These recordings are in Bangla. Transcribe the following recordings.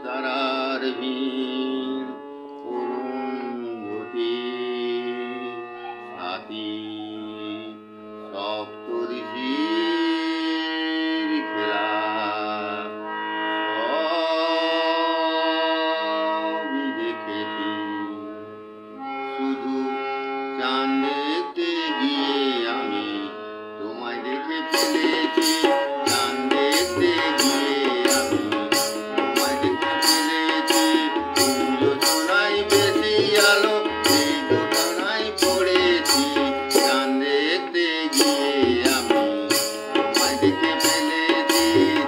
তারার ভিড় অরুন্ধতী হাতি সপ্তঋষির খেলা সবই দেখেছি। শুধু চাঁদ দেখতে গিয়ে আমি তোমায় দেখে ফেলেছি। চাঁদ দেখতে গিয়ে আমি তোমায় দেখে ফেলেছি। যোজনায় বেশি আলো সেই দোটানায় পড়েছি। চাঁদ দেখতে গিয়ে আমি তোমায় দেখে ফেলেছি।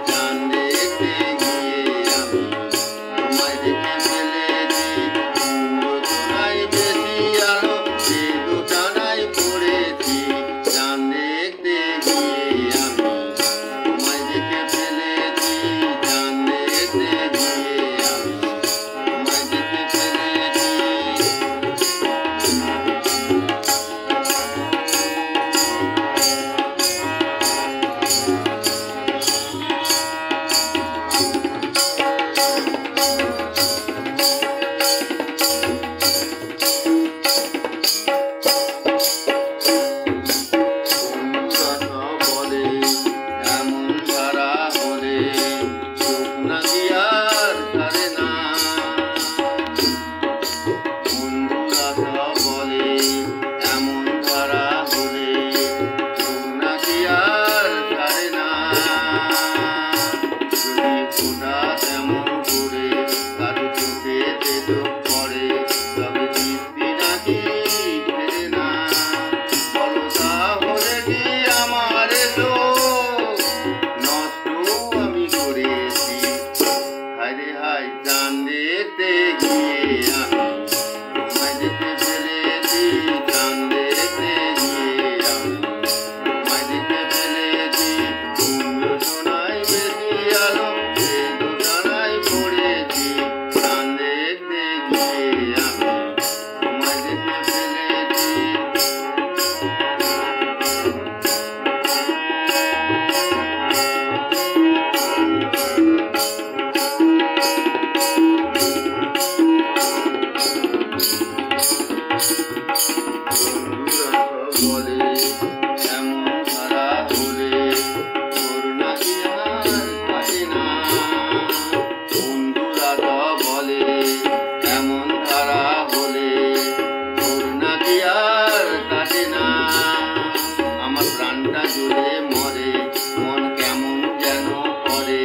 চাঁদ দেখতে গিয়ে আমি তোমায় দেখে ফেলেছি। যোজনায় বেশি আলো সেই দোটানায় পড়েছি। চাঁদ দেখতে গিয়ে আমি তোমায় দেখে ফেলেছি। চাঁদ দেখতে গিয়ে আমি তোমায় দেখে ফেলেছি। বন্ধুরা সব বলে এমন ধারা হলে চোখ নাকি আর ছাড়ে না। যদি হঠাৎ এমন করে কারো চোখেতে চোখ পড়ে তবে দৃষ্টি নাকি ফেরে না। বলো তাহলে কি আমার চোখ নষ্ট আমি করেছি? হায়রে হায় চাঁদ দেখতে গিয়ে আমি তোমায় দেখে ফেলেছি। চাঁদ দেখতে গিয়ে আমি তোমায় দেখে ফেলেছি। যোজনায় বেশি আলো সেই দোটানায় পড়েছি। চাঁদ দেখতে গিয়ে আমি তোমায় দেখে ফেলেছি। বন্ধুরা সব বলে এমন ধারা হলে তোর নাকি আর কাটে না। বন্ধুরা সব বলে এমন ধারা হলে তোর নাকি আর কাটে না। আমার প্রাণটা জ্বলে মরে মন কেমন যেন করে।